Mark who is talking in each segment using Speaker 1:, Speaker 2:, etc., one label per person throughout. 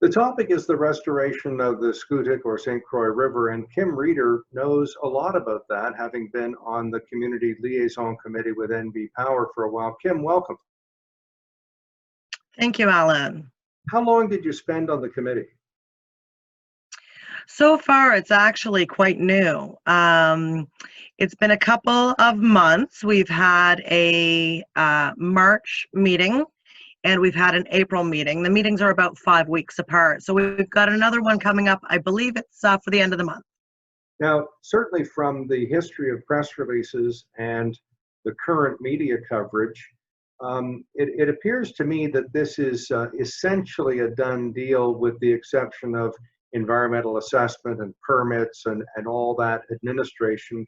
Speaker 1: The topic is the restoration of the Scoodic or St. Croix River, and Kim Reeder knows a lot about that, having been on the Community Liaison Committee with NB Power for a while. Kim, welcome.
Speaker 2: Thank you, Alan.
Speaker 1: How long did you spend on the committee?
Speaker 2: So far, it's actually quite new. It's been a couple of months. We've had a March meeting and we've had an April meeting. The meetings are about 5 weeks apart. So we've got another one coming up. I believe it's for the end of the month.
Speaker 1: Now, certainly from the history of press releases and the current media coverage, it appears to me that this is essentially a done deal, with the exception of environmental assessment and permits and all that administration,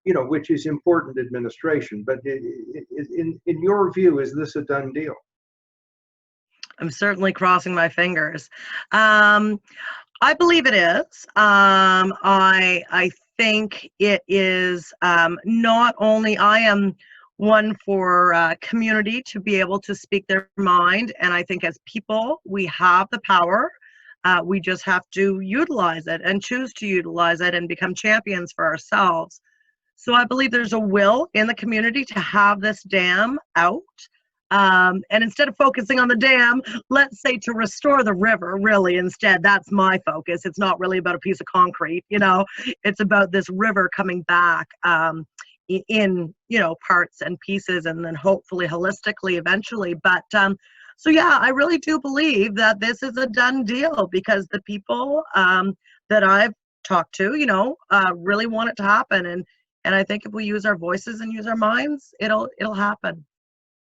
Speaker 1: which is important administration. But in your view, is this a done deal?
Speaker 2: I'm certainly crossing my fingers. I believe it is. I think it is not only I am one for community to be able to speak their mind, and I think as people we have the power. We just have to utilize it and choose to utilize it and become champions for ourselves. So I believe there's a will in the community to have this dam out. And instead of focusing on the dam, let's say to restore the river, really, instead. That's my focus. It's not really about a piece of concrete, it's about this river coming back in, parts and pieces, and then hopefully holistically eventually. But so yeah, I really do believe that this is a done deal, because the people that I've talked to, really want it to happen. And I think if we use our voices and use our minds, it'll happen.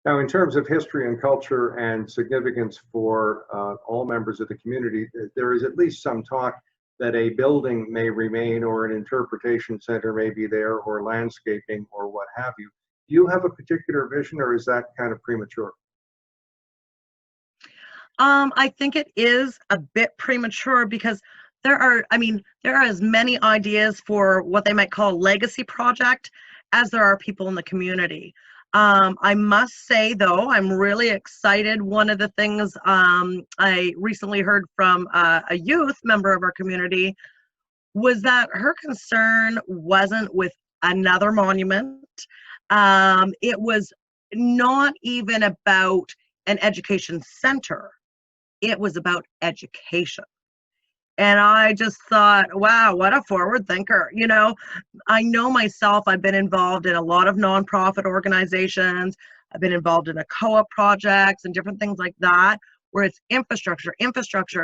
Speaker 1: Now, in terms of history and culture and significance for all members of the community, there is at least some talk that a building may remain, or an interpretation center may be there, or landscaping, or what have you. Do you have a particular vision, or is that kind of premature?
Speaker 2: I think it is a bit premature, because there are as many ideas for what they might call a legacy project as there are people in the community. I must say, though, I'm really excited. One of the things I recently heard from a youth member of our community was that her concern wasn't with another monument. It was not even about an education center. It was about education. And I just thought, wow, what a forward thinker. I know myself, I've been involved in a lot of nonprofit organizations. I've been involved in a co-op projects and different things like that, where it's infrastructure.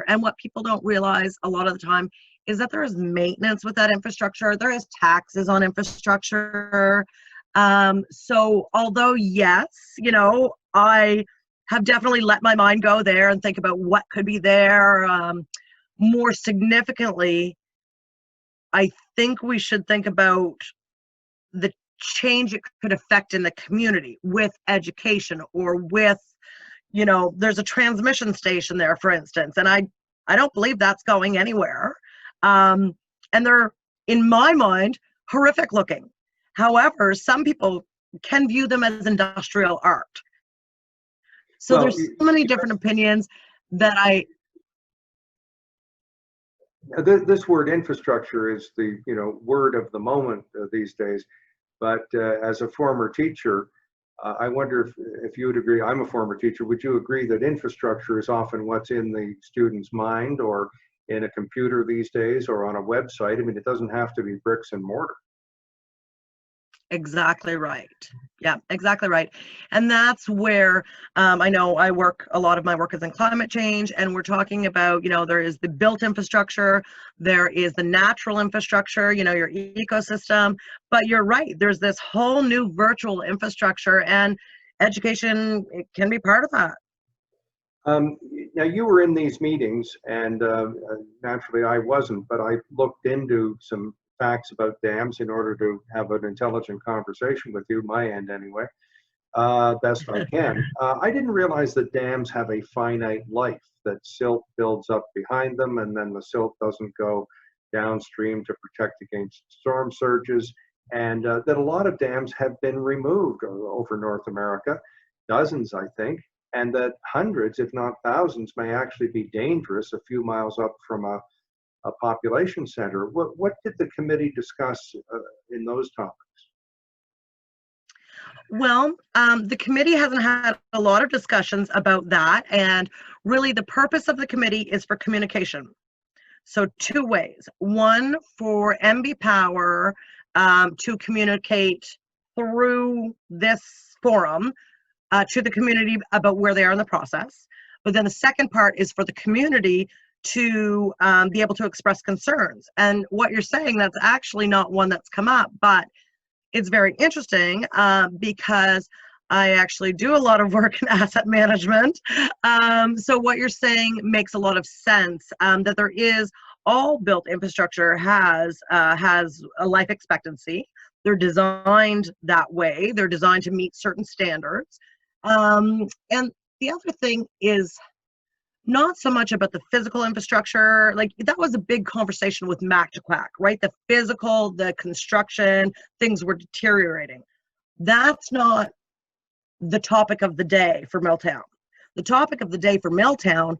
Speaker 2: And what people don't realize a lot of the time is that there is maintenance with that infrastructure. There is taxes on infrastructure. So although, yes, I have definitely let my mind go there and think about what could be there. More significantly, I think we should think about the change it could affect in the community with education, or with, there's a transmission station there, for instance, and I don't believe that's going anywhere. And they're, in my mind, horrific looking. However, some people can view them as industrial art. So there's so many different opinions that
Speaker 1: This word infrastructure is the word of the moment these days. But as a former teacher, I wonder if you would agree. I'm a former teacher. Would you agree that infrastructure is often what's in the student's mind, or in a computer these days, or on a website? I mean, it doesn't have to be bricks and mortar.
Speaker 2: Exactly right. Yeah, exactly right. And that's where I know a lot of my work is in climate change, and we're talking about, there is the built infrastructure, there is the natural infrastructure, your ecosystem, but you're right, there's this whole new virtual infrastructure, and education, it can be part of that.
Speaker 1: Now, you were in these meetings, and naturally I wasn't, but I looked into some facts about dams in order to have an intelligent conversation with you, my end anyway, best I can. I didn't realize that dams have a finite life, that silt builds up behind them, and then the silt doesn't go downstream to protect against storm surges, and that a lot of dams have been removed over North America, dozens, I think, and that hundreds, if not thousands, may actually be dangerous a few miles up from a population center. What did the committee discuss in those topics?
Speaker 2: Well, the committee hasn't had a lot of discussions about that, and really the purpose of the committee is for communication. So two ways. One, for MB Power to communicate through this forum to the community about where they are in the process. But then the second part is for the community to be able to express concerns. And what you're saying, that's actually not one that's come up, but it's very interesting because I actually do a lot of work in asset management. So what you're saying makes a lot of sense, that there is, all built infrastructure has a life expectancy. They're designed that way. They're designed to meet certain standards. And the other thing is not so much about the physical infrastructure. Like, that was a big conversation with Mac to Quack, right? The physical, the construction, things were deteriorating. That's not the topic of the day for Milltown. The topic of the day for Milltown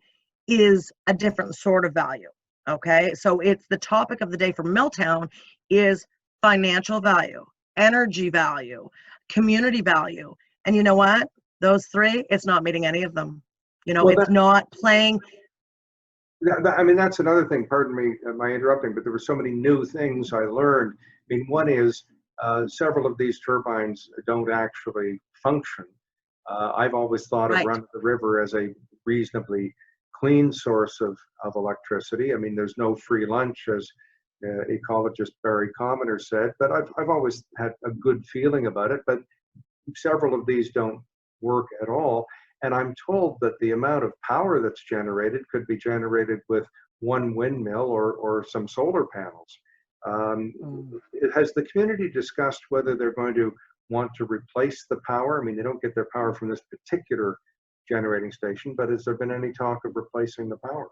Speaker 2: is a different sort of value, okay? So it's the topic of the day for Milltown is financial value, energy value, community value. And you know what? Those three, it's not meeting any of them. You know,
Speaker 1: Well,
Speaker 2: it's not playing.
Speaker 1: I mean, that's another thing. Pardon me, my interrupting, but there were so many new things I learned. I mean, one is several of these turbines don't actually function. I've always thought of
Speaker 2: Right.
Speaker 1: run of the river as a reasonably clean source of electricity. I mean, there's no free lunch, as ecologist Barry Commoner said, but I've always had a good feeling about it. But several of these don't work at all. And I'm told that the amount of power that's generated could be generated with one windmill or some solar panels. Has the community discussed whether they're going to want to replace the power? I mean, they don't get their power from this particular generating station, but has there been any talk of replacing the power?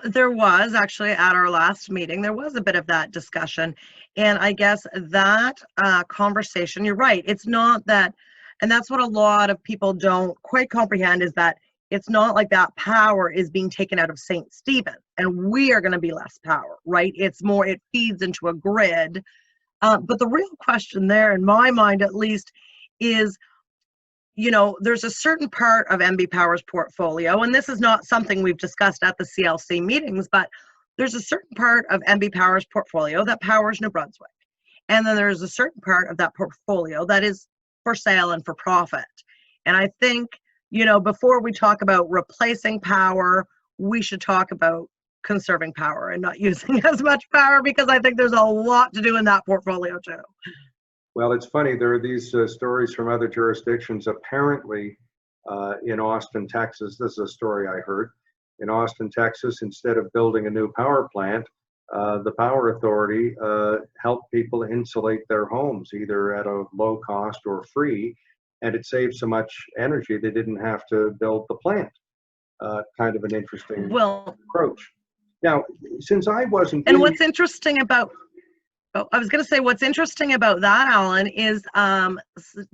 Speaker 2: There was actually at our last meeting, there was a bit of that discussion. And I guess that conversation, you're right, it's not that, and that's what a lot of people don't quite comprehend, is that it's not like that power is being taken out of St. Stephen and we are going to be less power, right? It's more, it feeds into a grid. But the real question there, in my mind at least, is, you know, there's a certain part of MB Power's portfolio, and this is not something we've discussed at the CLC meetings, but there's a certain part of MB Power's portfolio that powers New Brunswick. And then there's a certain part of that portfolio that is for sale and for profit. And I think, you know, before we talk about replacing power, we should talk about conserving power and not using as much power, because I think there's a lot to do in that portfolio too.
Speaker 1: Well, it's funny, there are these stories from other jurisdictions. Apparently, in Austin, Texas, this is a story I heard. In Austin, Texas, instead of building a new power plant, the power authority helped people insulate their homes, either at a low cost or free, and it saved so much energy they didn't have to build the plant. Kind of an interesting approach. Now, since I wasn't
Speaker 2: and what's interesting about, I was going to say, what's interesting about that, Alan, is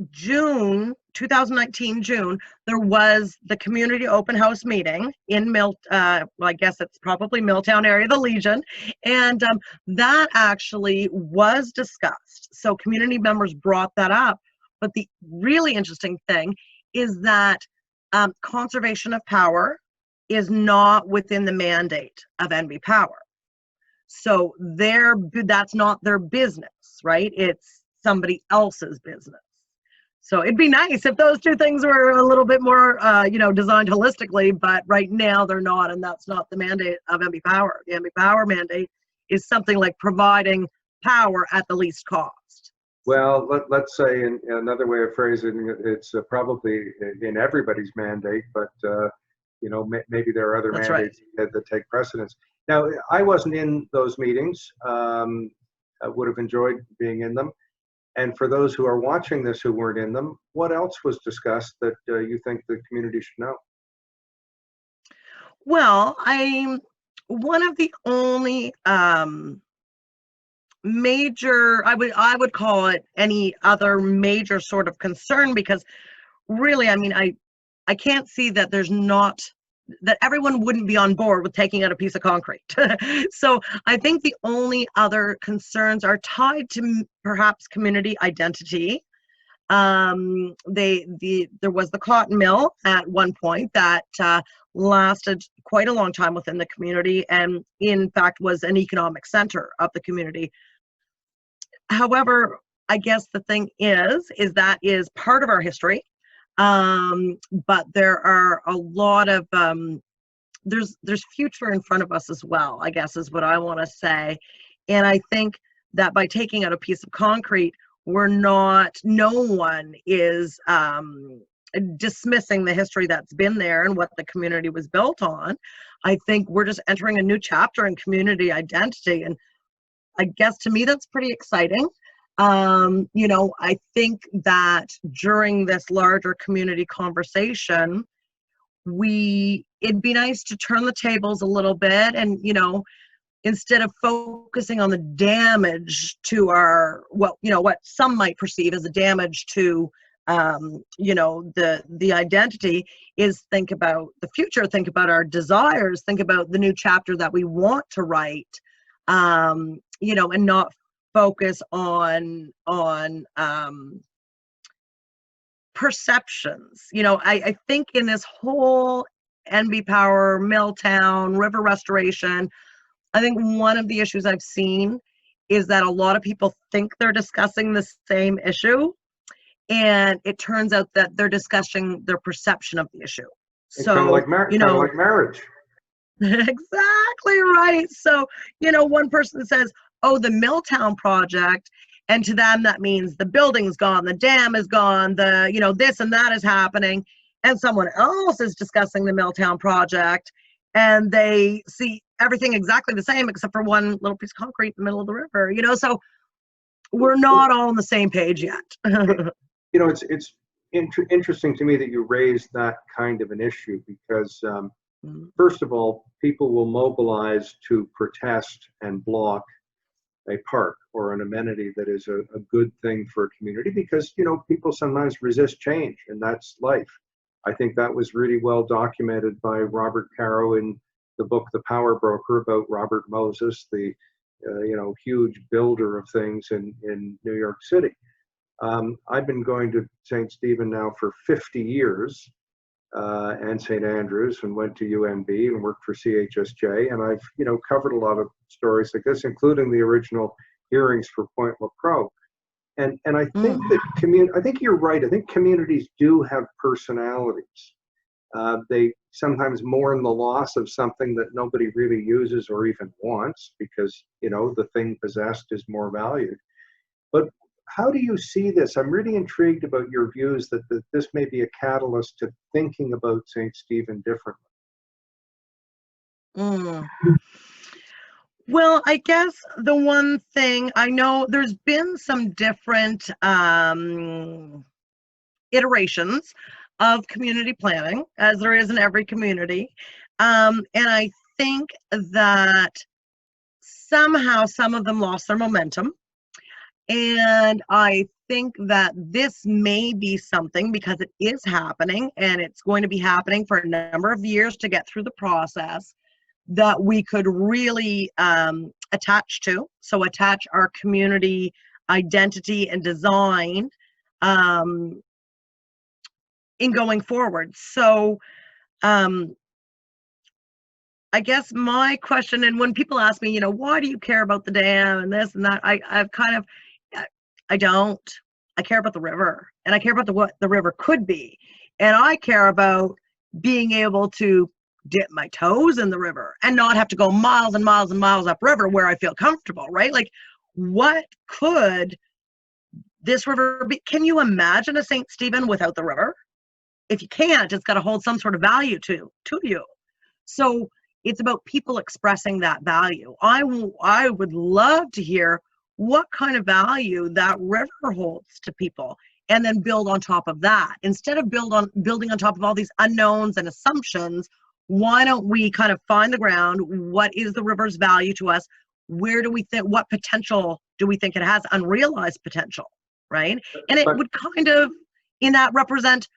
Speaker 2: June 2019, June, there was the community open house meeting in well, I guess it's probably Milltown area, the Legion, and that actually was discussed. So community members brought that up. But the really interesting thing is that conservation of power is not within the mandate of NB Power. So that's not their business, right? It's somebody else's business. So it'd be nice if those two things were a little bit more, you know, designed holistically, but right now they're not, and that's not the mandate of NB Power. The NB Power mandate is something like providing power at the least cost.
Speaker 1: Well, let's say, in another way of phrasing it, it's probably in everybody's mandate, but you know, maybe there are other
Speaker 2: That's
Speaker 1: mandates
Speaker 2: right.
Speaker 1: that take precedence. Now, I wasn't in those meetings. I would have enjoyed being in them. And for those who are watching this who weren't in them, what else was discussed that you think the community should know?
Speaker 2: Well, one of the only major, I would call it any other major sort of concern, because really, I mean, I can't see that there's not, that everyone wouldn't be on board with taking out a piece of concrete. So I think the only other concerns are tied to perhaps community identity. There was the cotton mill at one point that lasted quite a long time within the community, and in fact was an economic center of the community. However, I guess the thing is that is part of our history. But there are a lot of there's future in front of us as well, I guess is what I want to say. And I think that by taking out a piece of concrete, no one is dismissing the history that's been there and what the community was built on. I think we're just entering a new chapter in community identity, and I guess to me that's pretty exciting. You know, I think that during this larger community conversation, it'd be nice to turn the tables a little bit, and, you know, instead of focusing on the damage to what some might perceive as a damage to, you know, the identity, is think about the future, think about our desires, think about the new chapter that we want to write, you know, and not focus on perceptions. You know, I think in this whole NB Power, Milltown, river restoration, I think one of the issues I've seen is that a lot of people think they're discussing the same issue, and it turns out that they're discussing their perception of the issue.
Speaker 1: It's kind of like
Speaker 2: you know,
Speaker 1: like marriage.
Speaker 2: Exactly right. So, you know, one person says, oh, the Milltown project, and to them that means the building's gone, the dam is gone, the, you know, this and that is happening. And someone else is discussing the Milltown project, and they see everything exactly the same except for one little piece of concrete in the middle of the river, you know. So we're not all on the same page yet.
Speaker 1: You know, it's interesting to me that you raised that kind of an issue, because first of all, people will mobilize to protest and block a park or an amenity that is a good thing for a community, because, you know, people sometimes resist change, and that's life. I think that was really well documented by Robert Caro in the book The Power Broker, about Robert Moses, the you know, huge builder of things in New York City. I've been going to St. Stephen now for 50 years, and St. Andrews, and went to UNB and worked for CHSJ, and I've, you know, covered a lot of stories like this, including the original hearings for Point LaCroix. And I think that I think you're right. I think communities do have personalities. They sometimes mourn the loss of something that nobody really uses or even wants, because, you know, the thing possessed is more valued. But how do you see this? I'm really intrigued about your views that this may be a catalyst to thinking about St. Stephen differently.
Speaker 2: Well, I guess the one thing I know, there's been some different iterations of community planning, as there is in every community. And I think that somehow some of them lost their momentum. And I think that this may be something, because it is happening, and it's going to be happening for a number of years to get through the process, that we could really attach to. So attach our community identity and design in going forward. So I guess my question, and when people ask me, you know, why do you care about the dam and this and that, I've kind of, I don't. I care about the river, and I care about what the river could be. And I care about being able to dip my toes in the river and not have to go miles and miles and miles upriver where I feel comfortable, right? Like, what could this river be? Can you imagine a St. Stephen without the river? If you can't, it's got to hold some sort of value to you. So it's about people expressing that value. I would love to hear what kind of value that river holds to people, and then build on top of that. Instead of building on top of all these unknowns and assumptions, why don't we kind of find the ground? What is the river's value to us? Where do we think, what potential do we think it has? Unrealized potential, right? And it would kind of, in that, represent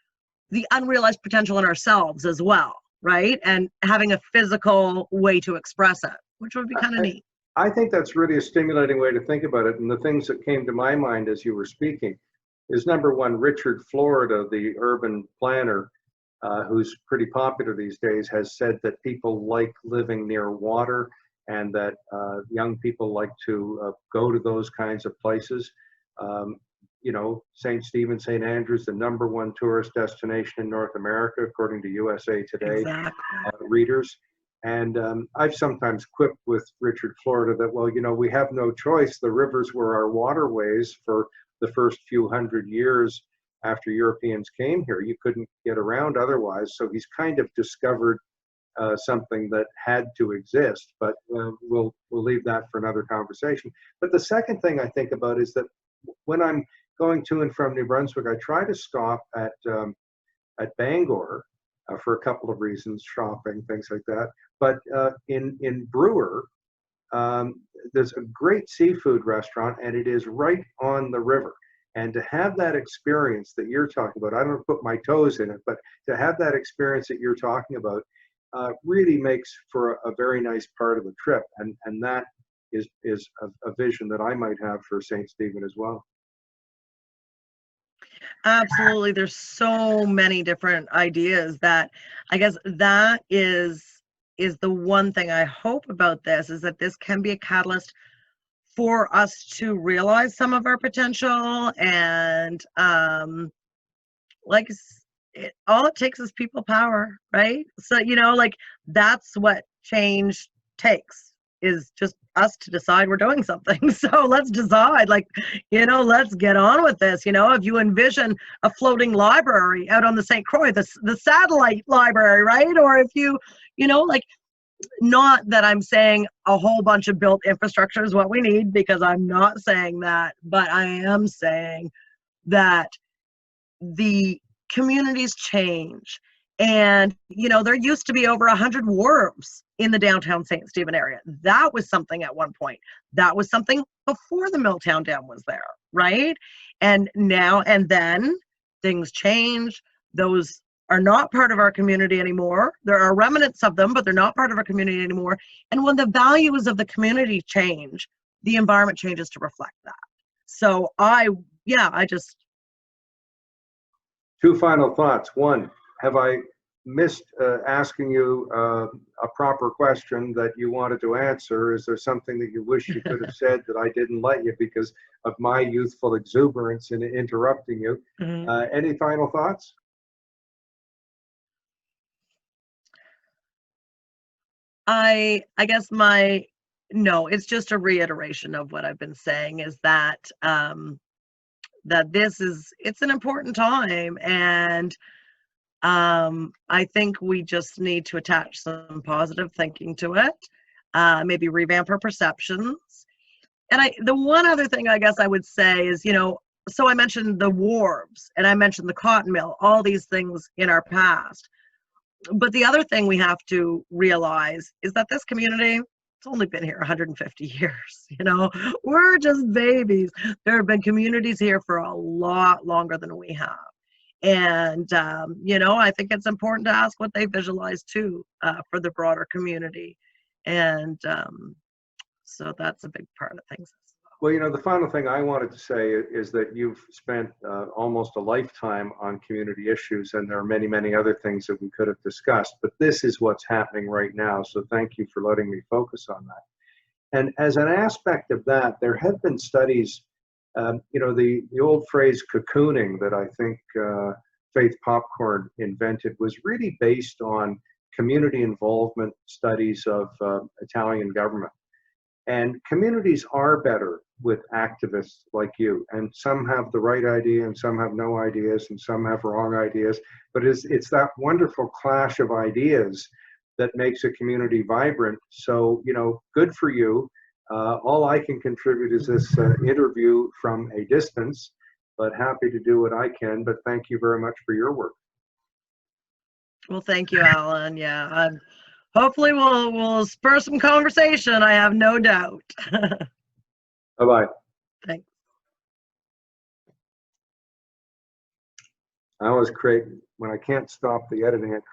Speaker 2: the unrealized potential in ourselves as well, right? And having a physical way to express it, which would be kind of neat.
Speaker 1: I think that's really a stimulating way to think about it. And the things that came to my mind as you were speaking is, number one, Richard Florida, the urban planner, who's pretty popular these days, has said that people like living near water, and that young people like to go to those kinds of places. You know, St. Stephen, St. Andrews, the #1 tourist destination in North America, according to USA Today
Speaker 2: Exactly.
Speaker 1: readers. And I've sometimes quipped with Richard Florida that, well, you know, we have no choice. The rivers were our waterways for the first few hundred years after Europeans came here. You couldn't get around otherwise. So he's kind of discovered something that had to exist, but we'll leave that for another conversation. But the second thing I think about is that when I'm going to and from New Brunswick, I try to stop at Bangor for a couple of reasons, shopping, things like that. But in Brewer, there's a great seafood restaurant, and it is right on the river. And to have that experience that you're talking about, I don't put my toes in it, but to have that experience that you're talking about really makes for a very nice part of the trip. And that is a vision that I might have for St. Stephen as well.
Speaker 2: Absolutely. There's so many different ideas that I guess that is the one thing I hope about this, is that this can be a catalyst for us to realize some of our potential. And like all it takes is people power, right? So, you know, like that's what change takes, is just us to decide we're doing something. So let's decide, like, you know, let's get on with this. You know, if you envision a floating library out on the St. Croix, the satellite library, right? Or if you know, like, not that I'm saying a whole bunch of built infrastructure is what we need, because I'm not saying that, but I am saying that the communities change. And, you know, there used to be over 100 wharves in the downtown St. Stephen area. That was something at one point. That was something before the Milltown Dam was there, right? And now, and then things change. Those are not part of our community anymore. There are remnants of them, but they're not part of our community anymore. And when the values of the community change, the environment changes to reflect that. So I just...
Speaker 1: Two final thoughts. One, have I missed asking you a proper question that you wanted to answer? Is there something that you wish you could have said that I didn't let you because of my youthful exuberance in interrupting you? Any final thoughts?
Speaker 2: I guess no, it's just a reiteration of what I've been saying, is that that it's an important time, and I think we just need to attach some positive thinking to it, maybe revamp our perceptions. And the one other thing I guess I would say is, you know, so I mentioned the wharves and I mentioned the cotton mill, all these things in our past. But the other thing we have to realize is that this community, it's only been here 150 years. You know, we're just babies. There have been communities here for a lot longer than we have. And, you know, I think it's important to ask what they visualize too, for the broader community. And so that's a big part of things.
Speaker 1: Well, you know, the final thing I wanted to say is that you've spent almost a lifetime on community issues, and there are many, many other things that we could have discussed, but this is what's happening right now. So thank you for letting me focus on that. And as an aspect of that, there have been studies, you know, the old phrase cocooning that I think Faith Popcorn invented was really based on community involvement studies of Italian government. And communities are better with activists like you. And some have the right idea, and some have no ideas, and some have wrong ideas. But it's that wonderful clash of ideas that makes a community vibrant. So, you know, good for you. All I can contribute is this interview from a distance, but happy to do what I can. But thank you very much for your work.
Speaker 2: Well, thank you, Alan. Yeah, hopefully we'll spur some conversation. I have no doubt.
Speaker 1: Bye-bye.
Speaker 2: Thanks.
Speaker 1: I always create, when I can't stop the editing, it